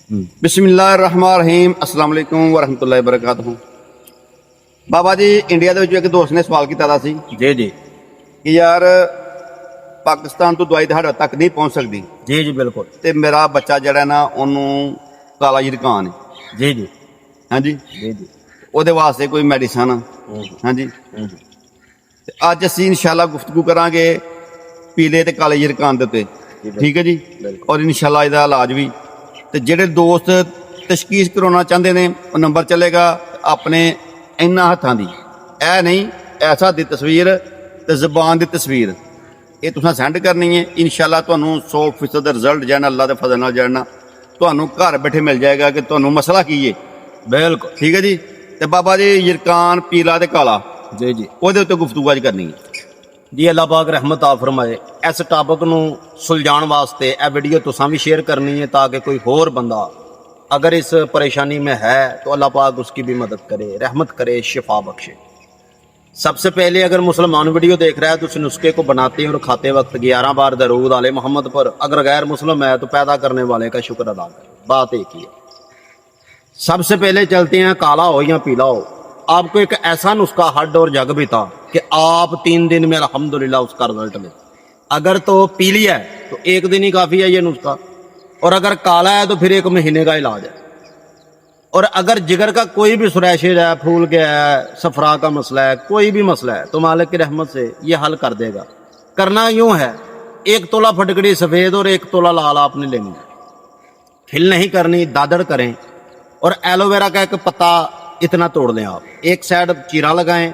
ਬਿਸਮਿਲ੍ਲਾਹਿਰਰਹਿਮਾਨਿਰਰਹੀਮ। अस्सलाम वालेकुम वरहमतुल्लाहि वबरकातुहू। ਬਾਬਾ ਜੀ ਇੰਡੀਆ ਦੇ ਵਿੱਚ ਇੱਕ ਦੋਸਤ ਨੇ ਸਵਾਲ ਕੀਤਾ ਦਾ ਸੀ जी ਕਿ ਯਾਰ ਪਾਕਿਸਤਾਨ ਤੋਂ ਦਵਾਈ ਤੁਹਾਡੇ ਤੱਕ ਨਹੀਂ ਪਹੁੰਚ ਸਕਦੀ जी जी बिल्कुल। ਤੇ ਮੇਰਾ ਬੱਚਾ ਜਿਹੜਾ ਨਾ ਉਹਨੂੰ ਕਾਲਾ ਜ਼ੁਕਾਮ ਹੈ जी जी ਹਾਂਜੀ जी जी ਉਹਦੇ ਵਾਸਤੇ ਕੋਈ ਮੈਡੀਸਨ ਹਾਂਜੀ ਤੇ ਅੱਜ ਅਸੀਂ ਇਨਸ਼ਾਅੱਲਾ ਗੁਫ਼ਤਗੂ ਕਰਾਂਗੇ ਪੀਲੇ ਤੇ ਕਾਲੇ ਜ਼ੁਕਾਮ ਦੇ ਉੱਤੇ ਠੀਕ ਹੈ ਜੀ ਔਰ ਇਨਸ਼ਾਅੱਲਾ ਇਹਦਾ ਇਲਾਜ ਵੀ ਤੇ ਜਿਹੜੇ ਦੋਸਤ ਤਸ਼ਖੀਸ ਕਰਾਉਣਾ ਚਾਹੁੰਦੇ ਨੇ ਉਹ ਨੰਬਰ ਚੱਲੇਗਾ ਆਪਣੇ ਇਹਨਾਂ ਹੱਥਾਂ ਦੀ ਇਹ ਨਹੀਂ ਐਸਾ ਦੀ ਤਸਵੀਰ ਤੇ ਜ਼ਬਾਨ ਦੀ ਤਸਵੀਰ ਇਹ ਤੁਸੀਂ ਸੈਂਡ ਕਰਨੀ ਹੈ ਇਨਸ਼ਾਅੱਲਾ ਤੁਹਾਨੂੰ 100% ਦਾ ਰਿਜ਼ਲਟ ਜਿਹੜਾ ਅੱਲਾ ਦੇ ਫਜ਼ਲ ਨਾਲ ਜਿਹੜਾ ਤੁਹਾਨੂੰ ਘਰ ਬੈਠੇ ਮਿਲ ਜਾਏਗਾ ਕਿ ਤੁਹਾਨੂੰ ਮਸਲਾ ਕੀ ਹੈ बिल्कुल ਠੀਕ ਹੈ ਜੀ ਤੇ ਬਾਬਾ ਜੀ ਜ਼ੁਕਾਮ ਪੀਲਾ ਤੇ ਕਾਲਾ जी जी ਉਹਦੇ ਉੱਤੇ ਗੁਫ਼ਤਗੂ ਅੱਜ ਕਰਨੀ ਹੈ जी अल्लाह पाक रहमत आ फरमाए। इस टॉपिक ਨੂੰ ਸੁਲਝਾਉਣ ਵਾਸਤੇ ਇਹ ਵੀਡੀਓ ਤੁਸੀਂ ਵੀ शेयर करनी है ताकि कोई और बंदा अगर इस परेशानी में है तो अल्लाह पाक उसकी भी मदद करे, रहमत करे, शिफा बख्शे। सबसे पहले अगर मुसलमान वीडियो देख रहा है तो उस नुस्खे को बनाते हैं और खाते वक्त 11 बार दरूद आले मोहम्मद पर। अगर गैर मुस्लिम है तो पैदा करने वाले का शुक्र अदा करे। बात एक ही है। सबसे पहले चलते हैं काला हो या पीला हो, आपको एक ऐसा नुस्खा हड और जग भी था कि आप 3 दिन में अल्हम्दुलिल्लाह उसका रिजल्ट ले। अगर तो पीली है तो 1 दिन ही काफ़ी है ये नुस्खा, और अगर काला है तो फिर 1 महीने का इलाज है। और अगर जिगर का कोई भी सुरैशिश है, फूल गया है, सफरा का मसला है, कोई भी मसला है तो मालिक की रहमत से ये हल कर देगा। करना यूँ है, 1 तोला फटकड़ी सफ़ेद और 1 तोला लाल आपने लेनी है। फिल नहीं करनी, दादड़ करें और एलोवेरा का एक पत्ता इतना तोड़ लें आप, एक साइड चीरा लगाएं,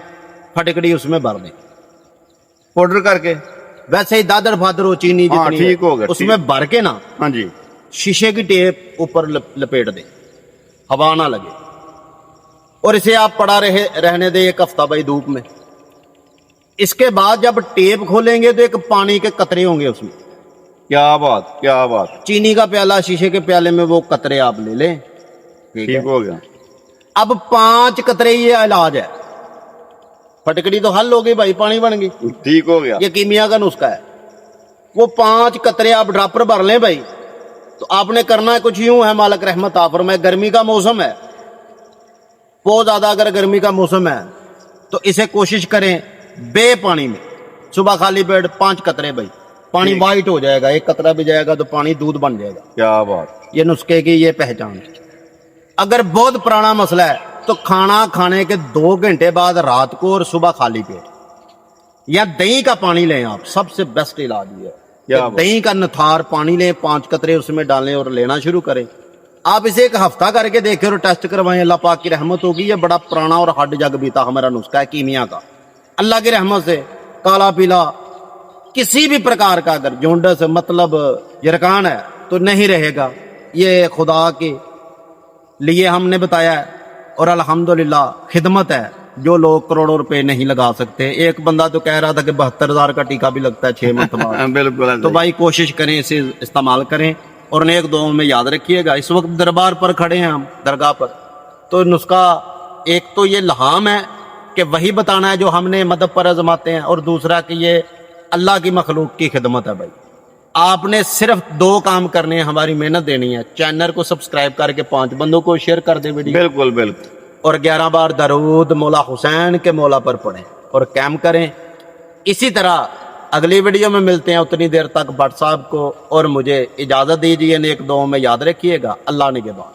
फटकड़ी उसमें भर दें पाउडर करके वैसे ही दादर फादर हो चीनी हाँ, जितनी ठीक है, हो गया, उसमें भर के ना हाँ जी शीशे की टेप ऊपर लपेट दें, हवा ना लगे, और इसे आप पड़ा रहने दें 1 हफ्ता भाई धूप में। इसके बाद जब टेप खोलेंगे तो एक पानी के कतरे होंगे उसमें। क्या बात क्या बात चीनी का प्याला, शीशे के प्याले में वो कतरे आप ले लें। ठीक हो गया। अब 5 कतरे ये इलाज है। फटकड़ी तो हल हो गई भाई, पानी बन गई, ठीक हो गया। ये कीमिया का नुस्खा है। वो 5 कतरे आप ड्रापर भर लें भाई। तो आपने करना है कुछ यूं है, मालिक रहमत आ फरमाए। गर्मी का मौसम है, बहुत ज्यादा अगर गर्मी का मौसम है तो इसे कोशिश करें बे पानी में, सुबह खाली पेट 5 कतरे भाई, पानी वाइट हो जाएगा, 1 कतरा भी जाएगा तो पानी दूध बन जाएगा। क्या बात। ये नुस्खे की ये पहचान है। अगर बहुत पुराना मसला है तो खाना खाने के 2 घंटे बाद रात को और सुबह खाली पेट, या दही का पानी लें आप, सबसे बेस्ट इलाज ये है। दही का नथार पानी लें, 5 कतरे उसमें डालें और लेना शुरू करें। आप इसे 1 हफ्ता करके देखें और टेस्ट करवाएं, अल्लाह पाक की रहमत होगी। ये बड़ा पुराना और हड जग बीता हमारा नुस्खा है कीमिया का। अल्लाह की रहमत से काला पीला किसी भी प्रकार का अगर जोंडस मतलब यरकान है तो नहीं रहेगा। ये खुदा के लिए हमने बताया है और अल्हम्दुलिल्लाह खिदमत है जो लोग करोड़ों रुपए नहीं लगा सकते। एक बंदा तो कह रहा था कि 72,000 का टीका भी लगता है 6 मंथ बाद। बिल्कुल। तो भाई कोशिश करें, इसे इस्तेमाल करें और नेक दुआओं में याद रखिएगा। इस वक्त दरबार पर खड़े हैं हम, दरगाह पर, तो नुस्खा एक तो ये लहाम है कि वही बताना है जो हमने मदद पर आजमाते हैं, और दूसरा कि ये अल्लाह की मखलूक की खिदमत है भाई। आपने सिर्फ 2 काम करने हैं, हमारी मेहनत देनी है। चैनल को सब्सक्राइब करके 5 बंदों को शेयर कर दे वीडियो, बिल्कुल बिल्कुल, और 11 बार दरूद मौला हुसैन के मौला पर पढ़ें और कैम करें। इसी तरह अगली वीडियो में मिलते हैं। उतनी देर तक भट्ट साहब को और मुझे इजाजत दीजिए। नेक दुआओं में याद रखिएगा। अल्लाह निगहबान।